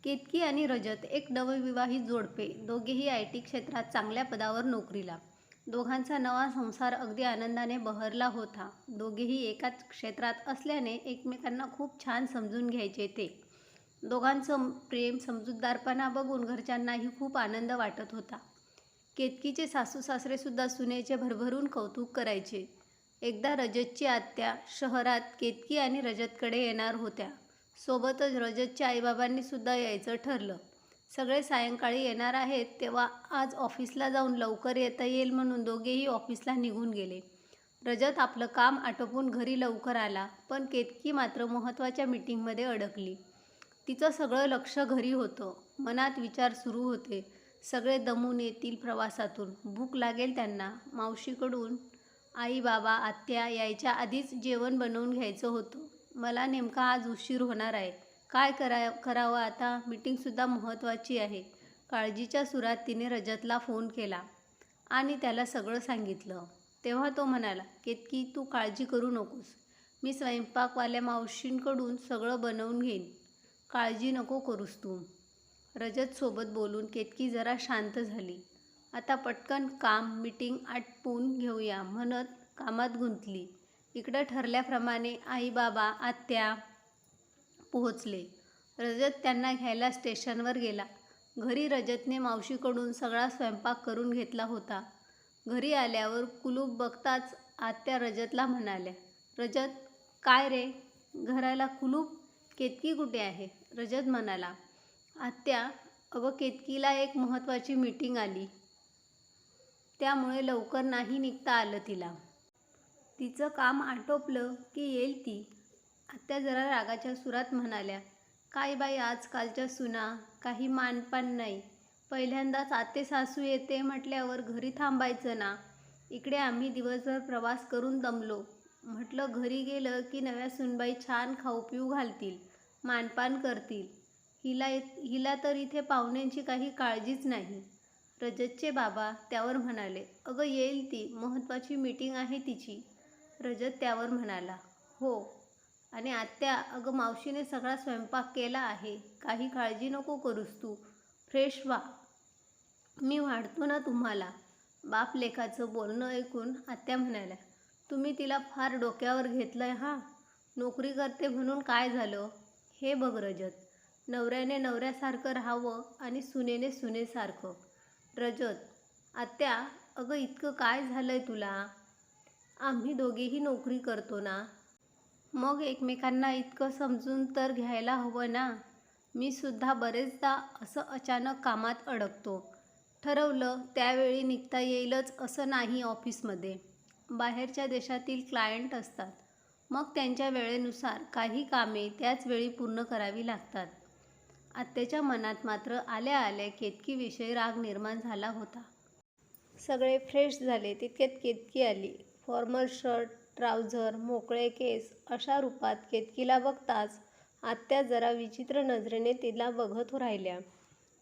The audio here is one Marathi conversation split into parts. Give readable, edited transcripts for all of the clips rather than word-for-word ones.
केतकी आणि रजत एक नवविवाहित जोडपे, दोघेही IT क्षेत्रात चांगल्या पदावर नोकरीला. दोघांचा नवा संसार अगदी आनंदाने बहरला होता. दोघेही एकाच क्षेत्रात असल्याने एकमेकांना खूप छान समजून घ्यायचे ते. दोघांचं प्रेम, समजूतदारपणा बघून घरच्यांनाही खूप आनंद वाटत होता. केतकीचे सासू-सासरेसुद्धा सुनेचे भरभरून कौतुक करायचे. एकदा रजतची आत्या शहरात केतकी आणि रजतकडे येणार होत्या. सोबतच रजतच्या आईबाबांनी सुद्धा यायचं ठरलं. सगळे सायंकाळी येणार आहेत तेव्हा आज ऑफिसला जाऊन लवकर येता येईल म्हणून दोघेही ऑफिसला निघून गेले. रजत आपलं काम आटोपून घरी लवकर आला, पण केतकी मात्र महत्त्वाच्या मीटिंगमध्ये अडकली. तिचं सगळं लक्ष घरी होतं. मनात विचार सुरू होते. सगळे दमून येतील प्रवासातून, भूक लागेल त्यांना. मावशीकडून आई, बाबा, आत्या यायच्या आधीच जेवण बनवून घ्यायचं होतं. मला नेमका आज उशीर होणार आहे. काय करावं आता? मीटिंगसुद्धा महत्त्वाची आहे. काळजीच्या सुरात तिने रजतला फोन केला आणि त्याला सगळं सांगितलं. तेव्हा तो म्हणाला, केतकी तू काळजी करू नकोस. मी स्वयंपाकवाल्या मावशींकडून सगळं बनवून घेईन. काळजी नको करूस तू. रजत सोबत बोलून केतकी जरा शांत झाली. आता पटकन काम, मीटिंग आटपून घेऊया म्हणत कामात गुंतली. इकडं ठरल्याप्रमाणे आई, बाबा, आत्या पोहोचले. रजत त्यांना घ्यायला स्टेशनवर गेला. घरी रजतने मावशीकडून सगळा स्वयंपाक करून घेतला होता. घरी आल्यावर कुलूप बघताच आत्या रजतला म्हणाल्या, रजत, काय रे, घराला कुलूप? केतकी कुठे आहे? रजत म्हणाला, आत्या, अगं केतकीला एक महत्त्वाची मीटिंग आली. त्यामुळे लवकर नाही निघता आलं तिला. तिचं काम आटोपलं की येईल ती. आत्या जरा रागाच्या सुरात म्हणाल्या, काय बाई आजकालच्या सुना, काही मानपान नाही. पहिल्यांदाच आते सासू येते म्हटल्यावर घरी थांबायचं ना. इकडे आम्ही दिवसभर प्रवास करून दमलो. म्हटलं घरी गेलं की नव्या सुनबाई छान खाऊ पिऊ घालतील, मानपान करतील. हिला तर इथे पाहुण्यांची काही काळजीच नाही. रजतचे बाबा त्यावर म्हणाले, अगं येईल ती, महत्त्वाची मीटिंग आहे तिची. रजत त्यावर म्हणाला, हो. आणि आत्या, अगं मावशीने सगळा स्वयंपाक केला आहे. काही काळजी नको करूस तू. फ्रेश व्हा. मी वाढतो ना तुम्हाला. बाप लेकाचं बोलणं ऐकून आत्या म्हणाल्या, तुम्ही तिला फार डोक्यावर घेतलंय हा. नोकरी करते म्हणून काय झालं? हे बघ रजत, नवऱ्याने नवऱ्यासारखं राहावं आणि सुनेने सुनेसारखं. रजत, आत्या, अगं इतकं काय झालंय तुला? आम्ही दोघेही नोकरी करतो ना. मग एकमेकांना इतकं समजून तर घ्यायला हवं ना. मी सुद्धा बरेचदा असं अचानक कामात अडकतो. ठरवलं त्यावेळी निघता येईलच असं नाही. ऑफिसमध्ये बाहेरच्या देशातील क्लायंट असतात. मग त्यांच्या वेळेनुसार काही कामे त्याच वेळी पूर्ण करावी लागतात. आत्याच्या मनात मात्र आल्या आल्या केतकीविषयी राग निर्माण झाला होता. सगळे फ्रेश झाले तितक्यात केतकी आली. फॉर्मल शर्ट, ट्राउझर, मोकळे केस अशा रूपात केतकीला बघताच आत्या जरा विचित्र नजरेने तिला बघत राहिल्या.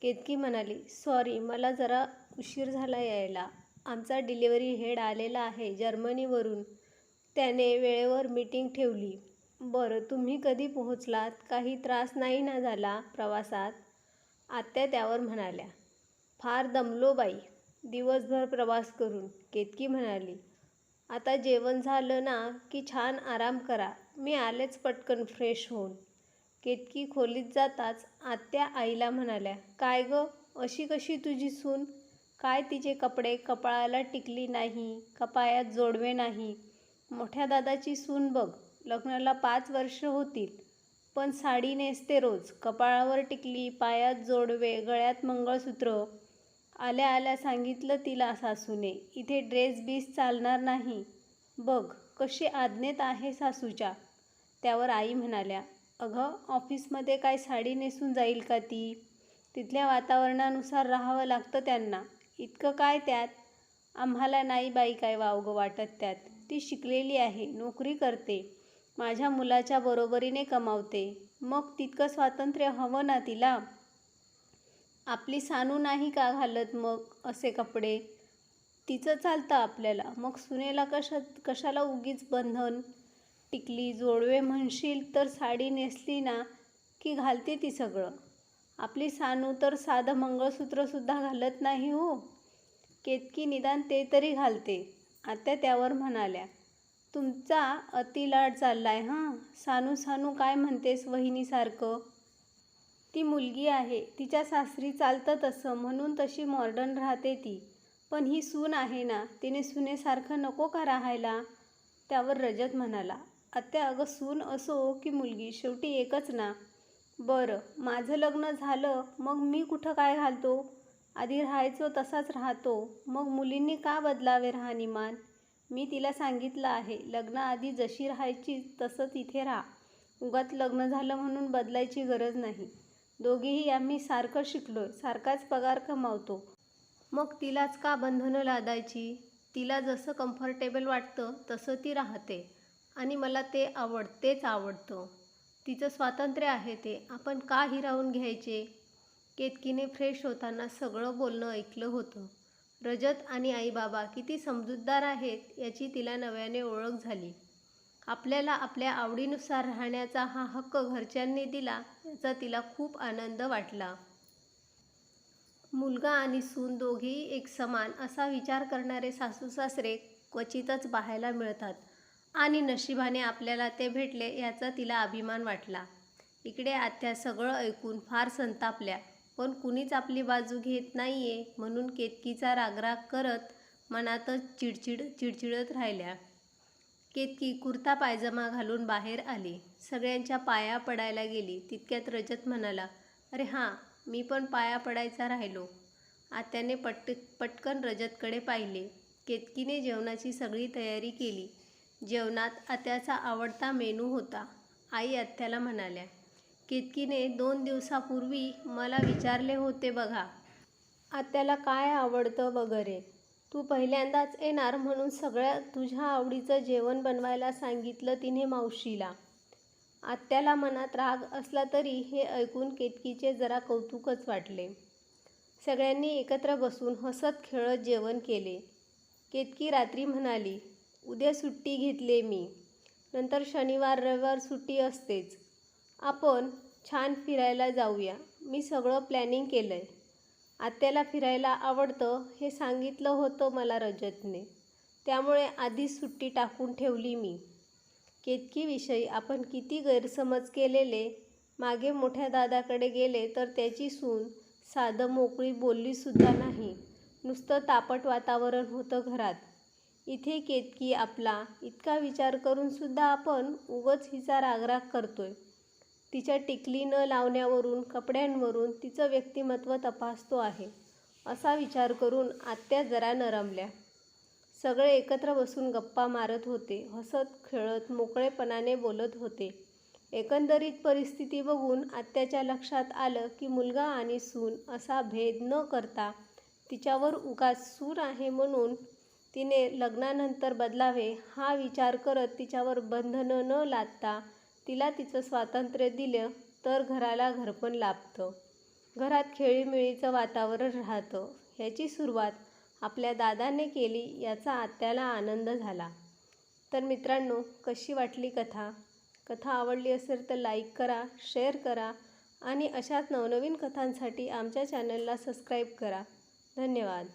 केतकी म्हणाली, सॉरी, मला जरा उशीर झाला यायला. आमचा डिलिव्हरी हेड आलेला आहे जर्मनीवरून. त्याने वेळेवर मीटिंग ठेवली. बरं, तुम्ही कधी पोहोचलात? काही त्रास नाही ना झाला प्रवासात? आत्या त्यावर म्हणाल्या, फार दमलो बाई, दिवसभर प्रवास करून. केतकी म्हणाली, आता जेवण झालं ना की छान आराम करा. मी आलेच पटकन फ्रेश होऊन. केतकी खोलीत जाताच आत्या आईला म्हणाल्या, काय गं, अशी कशी तुझी सून? काय तिचे कपडे, कपाळाला टिकली नाही, कपाळात जोडवे नाही. मोठ्या दादाची सून बघ, लग्नाला 5 वर्ष होतील, पण साडी नेसते रोज, कपाळावर टिकली, पायात जोडवे, गळ्यात मंगळसूत्र. आल्या आल्या सांगितलं तिला सासूने, इथे ड्रेस बीस चालणार नाही. बघ कशी आज्ञेत आहे सासूच्या. त्यावर आई म्हणाल्या, अगं ऑफिसमध्ये काय साडी नेसून जाईल का ती? तिथल्या वातावरणानुसार राहावं लागतं त्यांना. इतकं काय त्यात? आम्हाला नाही बाई काय वावगं वाटत त्यात. ती शिकलेली आहे, नोकरी करते, माझ्या मुलाच्या बरोबरीने कमावते. मग तितकं स्वातंत्र्य हवं ना तिला. आपली सानू नाही का घालत मग असे कपडे? तिचं चालतं आपल्याला, मग सुनेला कशाला उगीच बंधन? टिकली जोडवे म्हणशील तर साडी नेसली ना की घालते ती सगळं. आपली सानू तर साधं मंगळसूत्रसुद्धा घालत नाही हो. केतकी निदान ते तरी घालते. आत्या त्यावर म्हणाल्या, तुमचा अतिलाड चाललाय हां. सानू सानू काय म्हणतेस वहिनीसारखं? ती मुलगी आहे, तिच्या सासरी चालतं तसं, म्हणून तशी मॉडर्न राहते ती. पण ही सून आहे ना, तिने सुनेसारखं नको का राहायला? त्यावर रजत म्हणाला, आत्या अगं सून असो की मुलगी शेवटी एकच ना. बरं, माझं लग्न झालं मग मी कुठं काय घालतो? आधी राहायचो तसाच राहतो, मग मुलींनी का बदलावे राहणीमान? मी तिला सांगितलं आहे, लग्नाआधी जशी राहायची तसं तिथे राहा. उगाच लग्न झालं म्हणून बदलायची गरज नाही. दोघेही आम्ही सारखं शिकलोय, सारखाच पगार कमावतो. मग तिलाच का बंधनं लादायची? तिला जसं कम्फर्टेबल वाटतं तसं ती राहते आणि मला तेच आवडतं. तिचं स्वातंत्र्य आहे ते, आपण का हिरावून घ्यायचे? केतकीने फ्रेश होताना सगळं बोलणं ऐकलं होतं. रजत आणि आईबाबा किती समजूतदार आहेत याची तिला नव्याने ओळख झाली. आपल्याला आपल्या आवडीनुसार राहण्याचा हा हक्क घरच्यांनी दिला याचा तिला खूप आनंद वाटला. मुलगा आणि सून दोघेही एक समान असा विचार करणारे सासू सासरे क्वचितच पाहायला मिळतात आणि नशिबाने आपल्याला ते भेटले याचा तिला अभिमान वाटला. इकडे आत्या सगळं ऐकून फार संतापल्या, पण कुणीच आपली बाजू घेत नाहीये म्हणून केतकीचा रागराग करत मनातच चिडचिडत राहिल्या. केतकी कुर्ता पायजमा घालून बाहेर आली. सगळ्यांच्या पाया पडायला गेली. तितक्यात रजत म्हणाला, अरे हां, मी पण पाया पडायचा राहिलो. आत्याने पटकन रजतकडे पाहिले. केतकीने जेवणाची सगळी तयारी केली. जेवणात आत्याचा आवडता मेनू होता. आई आत्याला म्हणाल्या, केतकीने 2 दिवसापूर्वी मला विचारले होते बघा, आत्याला काय आवडतं वगैरे. तू पहिल्यांदाच येणार म्हणून सगळ्या तुझ्या आवडीचं जेवण बनवायला सांगितलं तिने मावशीला. आत्याला मनात राग असला तरी हे ऐकून केतकीचे जरा कौतुकच वाटले. सगळ्यांनी एकत्र बसून हसत खेळत जेवण केले. केतकी रात्री म्हणाली, उद्या सुट्टी घेतली मी. नंतर शनिवार रविवार सुट्टी असतेच. आपण छान फिरायला जाऊया. मी सगळं प्लॅनिंग केलंय. आत्याला फिरायला आवडतं हे सांगितलं होतं मला रजतने, त्यामुळे आधीच सुट्टी टाकून ठेवली मी. केतकीविषयी आपण किती गैरसमज केलेले. मागे मोठ्या दादाकडे गेले तर त्याची सून साधं मोकळी बोललीसुद्धा नाही. नुसतं तापट वातावरण होतं घरात. इथे केतकी आपला इतका विचार करूनसुद्धा आपण उगाच हिचा रागराग करतोय. तिच्या टिकली न लावण्यावरून, कपड्यांवरून तिचं व्यक्तिमत्व तपासतो आहे, असा विचार करून आत्या जरा नरमल्या. सगळे एकत्र बसून गप्पा मारत होते, हसत खेळत मोकळेपणाने बोलत होते. एकंदरीत परिस्थिती बघून आत्याच्या लक्षात आलं की मुलगा आणि सून असा भेद न करता तिच्यावर उगाच सून आहे म्हणून तिने लग्नानंतर बदलावे हा विचार करत तिच्यावर बंधनं न लादता तिला तिचं स्वातंत्र्य दिलं तर घराला घरपण लाभतं, घरात खेळीमेळीचं वातावरण राहतं. ह्याची सुरुवात आपल्या दादाने केली याचा आत्याला आनंद झाला. तर मित्रांनो, कशी वाटली कथा? कथा आवडली असेल तर लाईक करा, शेअर करा आणि अशाच नवनवीन कथांसाठी आमच्या चॅनलला सबस्क्राईब करा. धन्यवाद.